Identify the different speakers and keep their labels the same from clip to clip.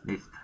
Speaker 1: Listo.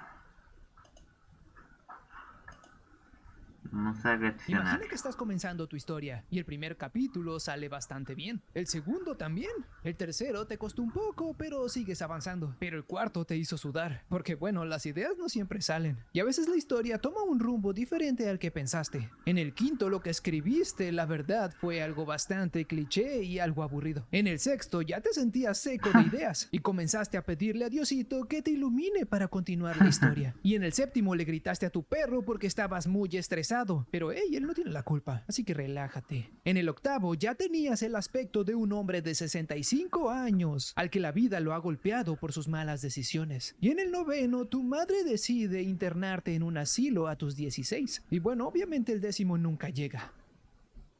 Speaker 1: Vamos a reaccionar.
Speaker 2: Imagina que estás comenzando tu historia y el primer capítulo sale bastante bien. El segundo también. El tercero te costó un poco, pero sigues avanzando. Pero el cuarto te hizo sudar. Porque bueno, las ideas no siempre salen. Y a veces la historia toma un rumbo diferente al que pensaste. En el quinto lo que escribiste, la verdad, fue algo bastante cliché y algo aburrido. En el sexto ya te sentías seco de ideas y comenzaste a pedirle a Diosito que te ilumine para continuar la historia. Y en el séptimo le gritaste a tu perro porque estabas muy estresado. Pero él no tiene la culpa, así que relájate. En el octavo ya tenías el aspecto de un hombre de 65 años, al que la vida lo ha golpeado por sus malas decisiones. Y en el noveno, tu madre decide internarte en un asilo a tus 16. Y bueno, obviamente el décimo nunca llega.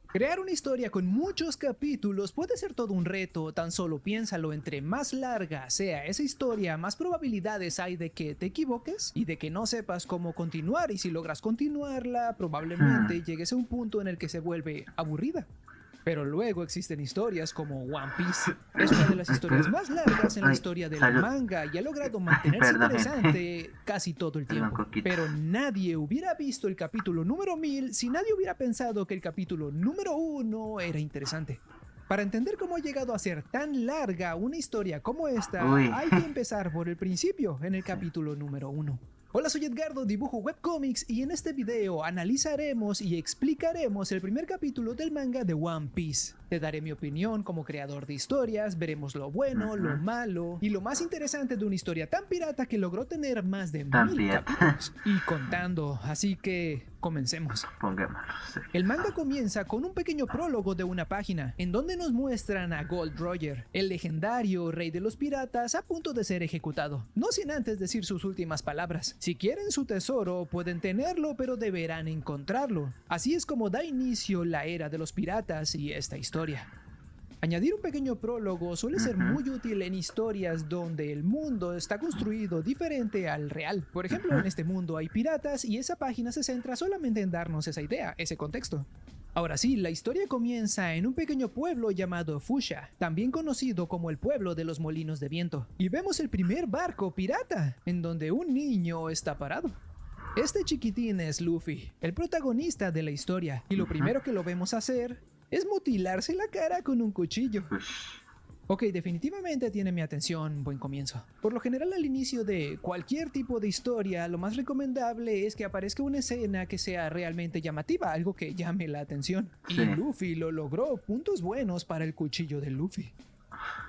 Speaker 2: Crear una historia con muchos capítulos puede ser todo un reto, tan solo piénsalo, entre más larga sea esa historia, más probabilidades hay de que te equivoques y de que no sepas cómo continuar, y si logras continuarla, probablemente llegues a un punto en el que se vuelve aburrida. Pero luego existen historias como One Piece. Es una de las historias más largas en la historia del manga y ha logrado mantenerse interesante casi todo el tiempo. Pero nadie hubiera visto el capítulo número 1000 si nadie hubiera pensado que el capítulo número 1 era interesante. Para entender cómo ha llegado a ser tan larga una historia como esta, hay que empezar por el principio, en el capítulo número 1. Hola, soy Edgardo, dibujo webcomics, y en este video analizaremos y explicaremos el primer capítulo del manga de One Piece. Te daré mi opinión como creador de historias, veremos lo bueno, lo malo y lo más interesante de una historia tan pirata que logró tener más de 1000 capítulos. Y contando, así que comencemos. El manga comienza con un pequeño prólogo de una página, en donde nos muestran a Gold Roger, el legendario rey de los piratas, a punto de ser ejecutado. No sin antes decir sus últimas palabras. Si quieren su tesoro, pueden tenerlo, pero deberán encontrarlo. Así es como da inicio la era de los piratas y esta historia. Añadir un pequeño prólogo suele ser muy útil en historias donde el mundo está construido diferente al real. Por ejemplo, en este mundo hay piratas y esa página se centra solamente en darnos esa idea, ese contexto. Ahora sí, la historia comienza en un pequeño pueblo llamado Fusha, también conocido como el pueblo de los molinos de viento. Y vemos el primer barco pirata, en donde un niño está parado. Este chiquitín es Luffy, el protagonista de la historia, y lo primero que lo vemos hacer es mutilarse la cara con un cuchillo. Ok, definitivamente tiene mi atención, buen comienzo. Por lo general, al inicio de cualquier tipo de historia, lo más recomendable es que aparezca una escena que sea realmente llamativa, algo que llame la atención. Y Luffy lo logró, puntos buenos para el cuchillo de Luffy.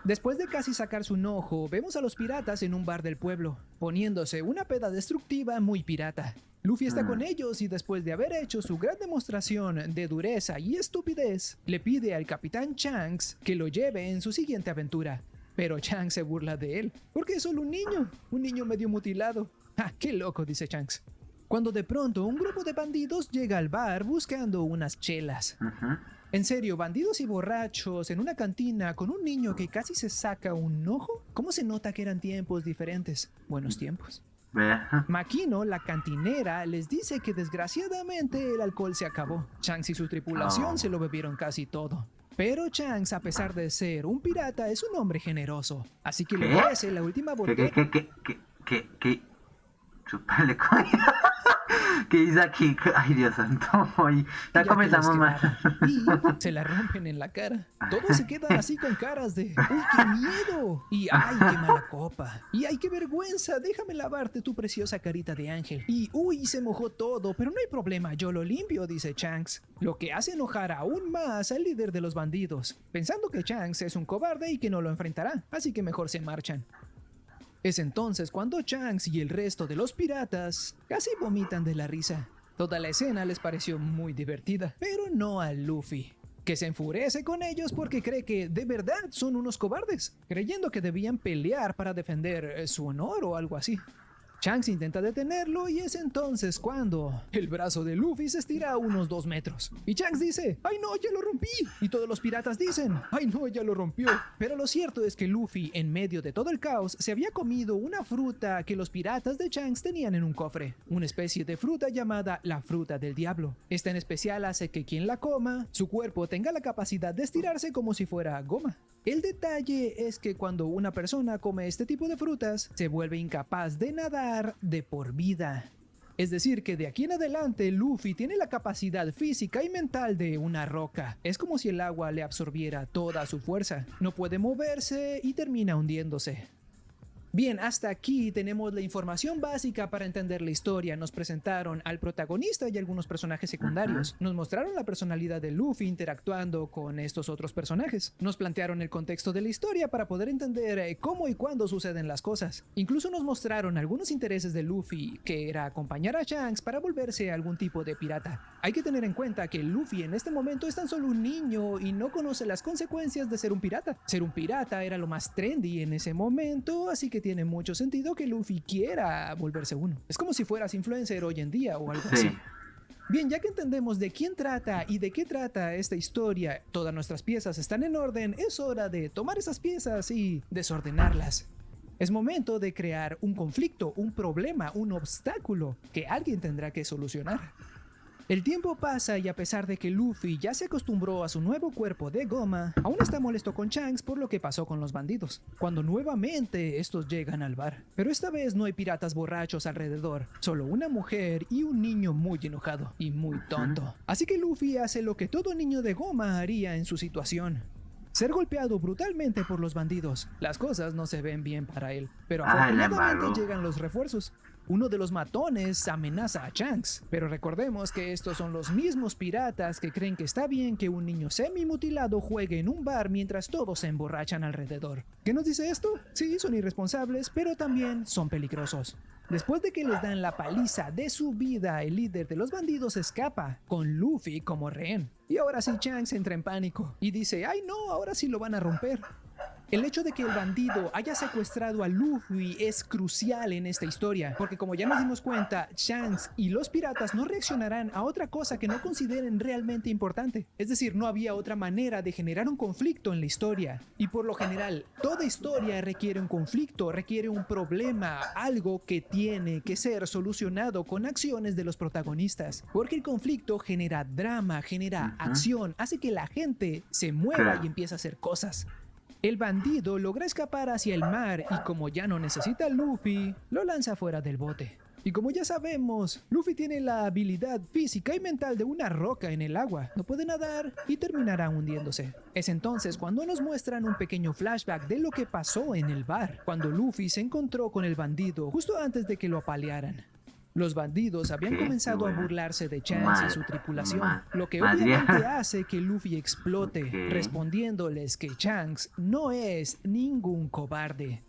Speaker 2: Después de casi sacarse un ojo, vemos a los piratas en un bar del pueblo, poniéndose una peda destructiva muy pirata. Luffy está con ellos y después de haber hecho su gran demostración de dureza y estupidez, le pide al capitán Shanks que lo lleve en su siguiente aventura. Pero Shanks se burla de él, porque es solo un niño medio mutilado. ¡Ah, qué loco!, dice Shanks. Cuando de pronto un grupo de bandidos llega al bar buscando unas chelas. En serio, bandidos y borrachos en una cantina con un niño que casi se saca un ojo. ¿Cómo se nota que eran tiempos diferentes? Buenos tiempos. Makino, la cantinera, les dice que desgraciadamente el alcohol se acabó. Shanks y su tripulación se lo bebieron casi todo. Pero Shanks, a pesar de ser un pirata, es un hombre generoso. Así que le ofrece la última botella.
Speaker 1: ¿Qué? Chupale, coño. ¿Qué dice aquí? Ay, Dios santo. Ya comenzamos mal.
Speaker 2: Y se la rompen en la cara. Todos se quedan así con caras de ¡uy, qué miedo! Y ¡ay, qué mala copa! Y ¡ay, qué vergüenza! Déjame lavarte tu preciosa carita de ángel. Y ¡uy, se mojó todo! Pero no hay problema, yo lo limpio, dice Shanks. Lo que hace enojar aún más al líder de los bandidos, pensando que Shanks es un cobarde y que no lo enfrentará. Así que mejor se marchan. Es entonces cuando Shanks y el resto de los piratas casi vomitan de la risa. Toda la escena les pareció muy divertida, pero no a Luffy, que se enfurece con ellos porque cree que de verdad son unos cobardes, creyendo que debían pelear para defender su honor o algo así. Shanks intenta detenerlo y es entonces cuando el brazo de Luffy se estira a unos 2 metros. Y Shanks dice, ¡ay no, ya lo rompí! Y todos los piratas dicen, ¡ay no, ya lo rompió! Pero lo cierto es que Luffy, en medio de todo el caos, se había comido una fruta que los piratas de Shanks tenían en un cofre. Una especie de fruta llamada la fruta del diablo. Esta en especial hace que quien la coma, su cuerpo tenga la capacidad de estirarse como si fuera goma. El detalle es que cuando una persona come este tipo de frutas, se vuelve incapaz de nadar de por vida. Es decir, que de aquí en adelante Luffy tiene la capacidad física y mental de una roca. Es como si el agua le absorbiera toda su fuerza. No puede moverse y termina hundiéndose. Bien, hasta aquí tenemos la información básica para entender la historia. Nos presentaron al protagonista y algunos personajes secundarios. Nos mostraron la personalidad de Luffy interactuando con estos otros personajes. Nos plantearon el contexto de la historia para poder entender cómo y cuándo suceden las cosas. Incluso nos mostraron algunos intereses de Luffy, que era acompañar a Shanks para volverse algún tipo de pirata. Hay que tener en cuenta que Luffy en este momento es tan solo un niño y no conoce las consecuencias de ser un pirata. Ser un pirata era lo más trendy en ese momento, así que tiene mucho sentido que Luffy quiera volverse uno. Es como si fueras influencer hoy en día o algo así. Bien, ya que entendemos de quién trata y de qué trata esta historia, todas nuestras piezas están en orden, es hora de tomar esas piezas y desordenarlas. Es momento de crear un conflicto, un problema, un obstáculo que alguien tendrá que solucionar. El tiempo pasa y a pesar de que Luffy ya se acostumbró a su nuevo cuerpo de goma, aún está molesto con Shanks por lo que pasó con los bandidos, cuando nuevamente estos llegan al bar. Pero esta vez no hay piratas borrachos alrededor, solo una mujer y un niño muy enojado y muy tonto. Así que Luffy hace lo que todo niño de goma haría en su situación: ser golpeado brutalmente por los bandidos. Las cosas no se ven bien para él, pero afortunadamente llegan los refuerzos. Uno de los matones amenaza a Shanks, pero recordemos que estos son los mismos piratas que creen que está bien que un niño semi-mutilado juegue en un bar mientras todos se emborrachan alrededor. ¿Qué nos dice esto? Sí, son irresponsables, pero también son peligrosos. Después de que les dan la paliza de su vida, el líder de los bandidos escapa, con Luffy como rehén. Y ahora sí Shanks entra en pánico y dice: ¡ay no! Ahora sí lo van a romper. El hecho de que el bandido haya secuestrado a Luffy es crucial en esta historia, porque como ya nos dimos cuenta, Shanks y los piratas no reaccionarán a otra cosa que no consideren realmente importante. Es decir, no había otra manera de generar un conflicto en la historia. Y por lo general, toda historia requiere un conflicto, requiere un problema, algo que tiene que ser solucionado con acciones de los protagonistas. Porque el conflicto genera drama, genera acción, hace que la gente se mueva y empiece a hacer cosas. El bandido logra escapar hacia el mar y como ya no necesita a Luffy, lo lanza fuera del bote. Y como ya sabemos, Luffy tiene la habilidad física y mental de una roca en el agua. No puede nadar y terminará hundiéndose. Es entonces cuando nos muestran un pequeño flashback de lo que pasó en el bar, cuando Luffy se encontró con el bandido justo antes de que lo apalearan. Los bandidos habían comenzado a burlarse de Shanks y su tripulación, lo que obviamente hace que Luffy explote, respondiéndoles que Shanks no es ningún cobarde.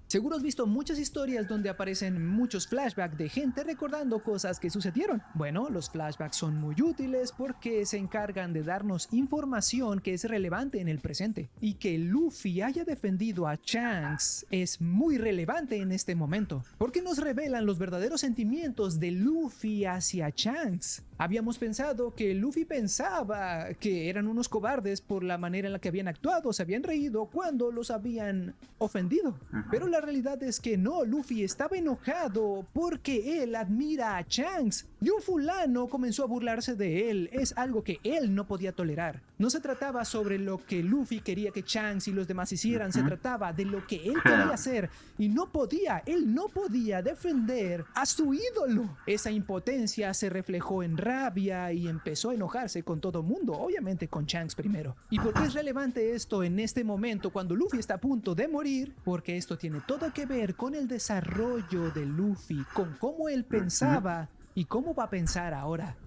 Speaker 2: Seguro has visto muchas historias donde aparecen muchos flashbacks de gente recordando cosas que sucedieron. Bueno, los flashbacks son muy útiles porque se encargan de darnos información que es relevante en el presente. Y que Luffy haya defendido a Shanks es muy relevante en este momento, porque nos revelan los verdaderos sentimientos de Luffy hacia Shanks. Habíamos pensado que Luffy pensaba que eran unos cobardes por la manera en la que habían actuado, se habían reído cuando los habían ofendido. Pero la realidad es que no, Luffy estaba enojado porque él admira a Shanks y un fulano comenzó a burlarse de él. Es algo que él no podía tolerar. No se trataba sobre lo que Luffy quería que Shanks y los demás hicieran, se trataba de lo que él quería hacer y él no podía defender a su ídolo. Esa impotencia se reflejó en rabia y empezó a enojarse con todo mundo, obviamente con Shanks primero. ¿Y por qué es relevante esto en este momento cuando Luffy está a punto de morir? Porque esto tiene todo que ver con el desarrollo de Luffy, con cómo él pensaba y cómo va a pensar ahora.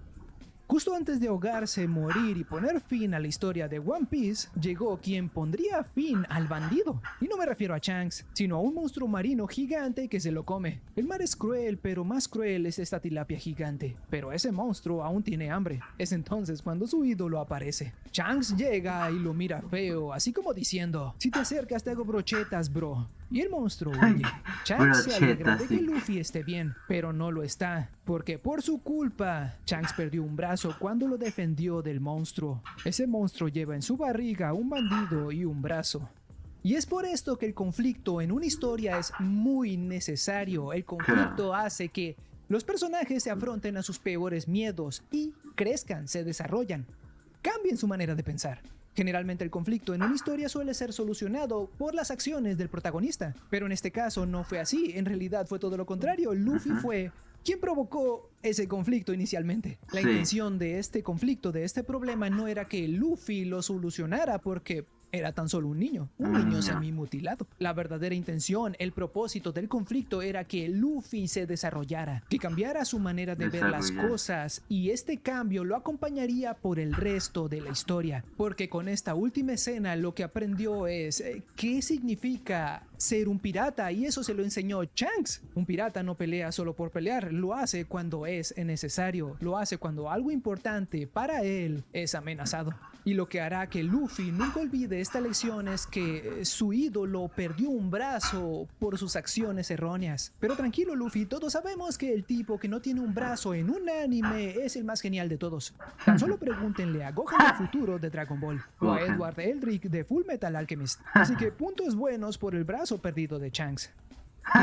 Speaker 2: Justo antes de ahogarse, morir y poner fin a la historia de One Piece, llegó quien pondría fin al bandido. Y no me refiero a Shanks, sino a un monstruo marino gigante que se lo come. El mar es cruel, pero más cruel es esta tilapia gigante. Pero ese monstruo aún tiene hambre. Es entonces cuando su ídolo aparece. Shanks llega y lo mira feo, así como diciendo: si te acercas te hago brochetas, bro. Y el monstruo huye. Shanks se alegra de que Luffy esté bien, pero no lo está, porque por su culpa, Shanks perdió un brazo cuando lo defendió del monstruo. Ese monstruo lleva en su barriga un bandido y un brazo. Y es por esto que el conflicto en una historia es muy necesario. El conflicto hace que los personajes se afronten a sus peores miedos y crezcan, se desarrollan, cambien su manera de pensar. Generalmente el conflicto en una historia suele ser solucionado por las acciones del protagonista, pero en este caso no fue así, en realidad fue todo lo contrario. Luffy fue quien provocó ese conflicto inicialmente. La
Speaker 1: Sí.
Speaker 2: intención de este conflicto, de este problema, no era que Luffy lo solucionara porque era tan solo un niño semi-mutilado. La verdadera intención, el propósito del conflicto era que Luffy se desarrollara, que cambiara su manera de ver las
Speaker 1: Desarrollar.
Speaker 2: cosas, y este cambio lo acompañaría por el resto de la historia, porque con esta última escena lo que aprendió es qué significa ser un pirata, y eso se lo enseñó Shanks. Un pirata no pelea solo por pelear, lo hace cuando es necesario, lo hace cuando algo importante para él es amenazado. Y lo que hará que Luffy nunca olvide esta lección es que su ídolo perdió un brazo por sus acciones erróneas. Pero tranquilo, Luffy, todos sabemos que el tipo que no tiene un brazo en un anime es el más genial de todos. Tan solo pregúntenle a Gohan del futuro de Dragon Ball o a
Speaker 1: Gohan.
Speaker 2: Edward Elric de Full Metal Alchemist. Así que puntos buenos por el brazo perdido de Shanks.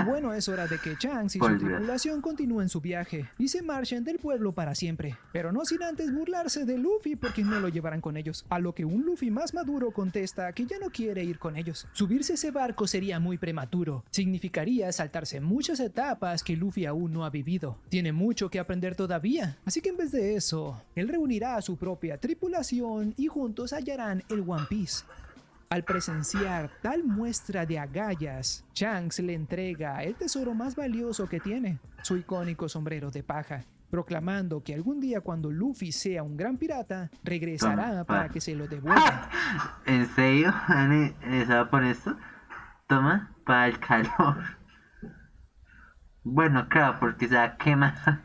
Speaker 2: Y bueno, es hora de que Shanks y su
Speaker 1: Olvidar.
Speaker 2: tripulación continúen su viaje y se marchen del pueblo para siempre, pero no sin antes burlarse de Luffy porque no lo llevarán con ellos, a lo que un Luffy más maduro contesta que ya no quiere ir con ellos. Subirse a ese barco sería muy prematuro, significaría saltarse muchas etapas que Luffy aún no ha vivido. Tiene mucho que aprender todavía, así que en vez de eso, él reunirá a su propia tripulación y juntos hallarán el One Piece. Al presenciar tal muestra de agallas, Shanks le entrega el tesoro más valioso que tiene, su icónico sombrero de paja, proclamando que algún día cuando Luffy sea un gran pirata, regresará
Speaker 1: Toma,
Speaker 2: para
Speaker 1: pa.
Speaker 2: que se lo devuelva.
Speaker 1: ¿En serio? ¿Han estado por esto? Toma, para el calor. Bueno, claro, porque se va a quemar.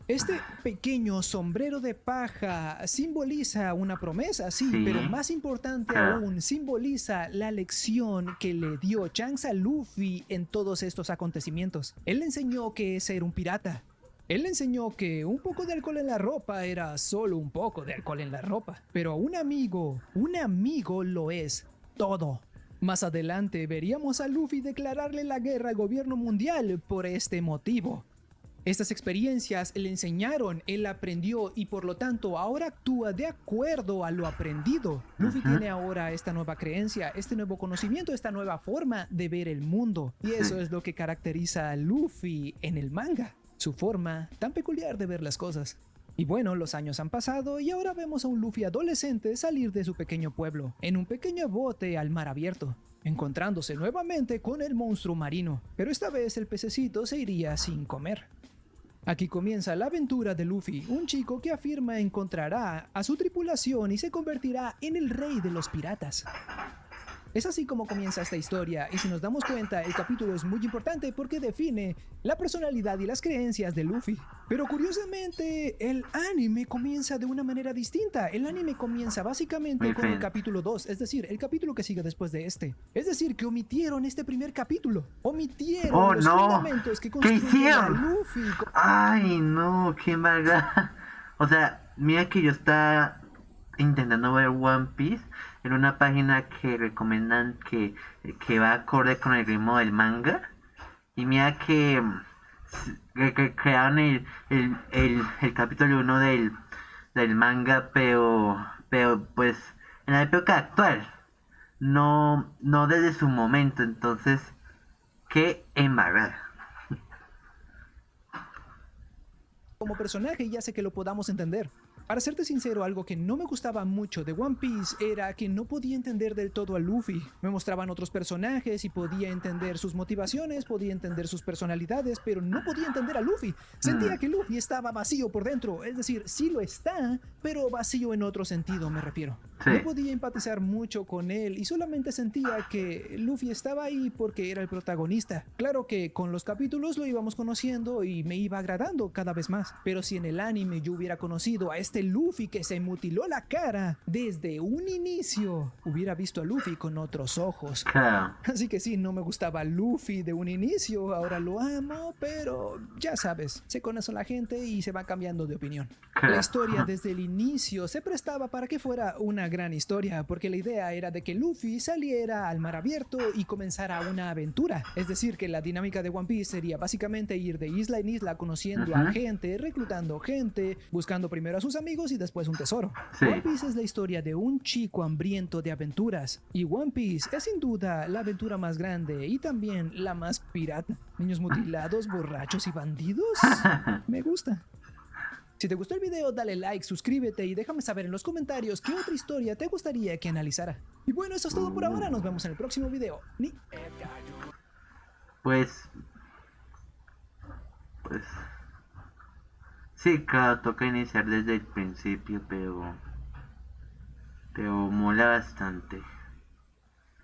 Speaker 2: Este pequeño sombrero de paja simboliza una promesa, sí,
Speaker 1: Sí,
Speaker 2: pero más importante
Speaker 1: claro.
Speaker 2: aún, simboliza la lección que le dio Shanks a Luffy en todos estos acontecimientos. Él le enseñó que es ser un pirata. Él le enseñó que un poco de alcohol en la ropa era solo un poco de alcohol en la ropa. Pero un amigo lo es todo. Más adelante veríamos a Luffy declararle la guerra al gobierno mundial por este motivo. Estas experiencias le enseñaron, él aprendió y por lo tanto ahora actúa de acuerdo a lo aprendido. Luffy tiene ahora esta nueva creencia, este nuevo conocimiento, esta nueva forma de ver el mundo. Y eso es lo que caracteriza a Luffy en el manga, su forma tan peculiar de ver las cosas. Y bueno, los años han pasado y ahora vemos a un Luffy adolescente salir de su pequeño pueblo, en un pequeño bote al mar abierto, encontrándose nuevamente con el monstruo marino, pero esta vez el pececito se iría sin comer. Aquí comienza la aventura de Luffy, un chico que afirma encontrará a su tripulación y se convertirá en el rey de los piratas. Es así como comienza esta historia, y si nos damos cuenta, el capítulo es muy importante porque define la personalidad y las creencias de Luffy. Pero curiosamente, el anime comienza de una manera distinta. El anime comienza básicamente
Speaker 1: Muy
Speaker 2: con el
Speaker 1: bien.
Speaker 2: capítulo 2, es decir, el capítulo que sigue después de este. Es decir, que omitieron este primer capítulo. Omitieron
Speaker 1: Oh,
Speaker 2: los
Speaker 1: no.
Speaker 2: fundamentos que
Speaker 1: ¿Qué
Speaker 2: construyen a
Speaker 1: hicieron?
Speaker 2: Luffy.
Speaker 1: Ay, no, qué maldad. O sea, mira que yo estaba intentando ver One Piece en una página que recomiendan que va acorde con el ritmo del manga. Y mira que crearon el capítulo 1 del manga, pero pues en la época actual. No desde su momento. Entonces, qué embarrada.
Speaker 2: Como personaje y hace que lo podamos entender. Para serte sincero, algo que no me gustaba mucho de One Piece era que no podía entender del todo a Luffy. Me mostraban otros personajes y podía entender sus motivaciones, podía entender sus personalidades, pero no podía entender a Luffy. Sentía que Luffy estaba vacío por dentro, es decir, sí lo está, pero vacío en otro sentido me refiero.
Speaker 1: Sí.
Speaker 2: No podía empatizar mucho con él y solamente sentía que Luffy estaba ahí porque era el protagonista. Claro que con los capítulos lo íbamos conociendo y me iba agradando cada vez más, pero si en el anime yo hubiera conocido a este Luffy que se mutiló la cara desde un inicio, hubiera visto a Luffy con otros ojos.
Speaker 1: Claro.
Speaker 2: Así que sí, no me gustaba Luffy de un inicio, ahora lo amo, pero ya sabes, se conoce a la gente y se va cambiando de opinión.
Speaker 1: Claro.
Speaker 2: La historia desde el inicio se prestaba para que fuera una una gran historia, porque la idea era de que Luffy saliera al mar abierto y comenzara una aventura. Es decir, que la dinámica de One Piece sería básicamente ir de isla en isla conociendo a gente, reclutando gente, buscando primero a sus amigos y después un tesoro.
Speaker 1: Sí.
Speaker 2: One Piece es la historia de un chico hambriento de aventuras, y One Piece es sin duda la aventura más grande y también la más pirata. Niños mutilados, borrachos y bandidos. Me gusta. Si te gustó el video, dale like, suscríbete y déjame saber en los comentarios qué otra historia te gustaría que analizara. Y bueno, eso es todo por ahora. Nos vemos en el próximo video.
Speaker 1: Pues sí, claro, toca iniciar desde el principio, pero mola bastante.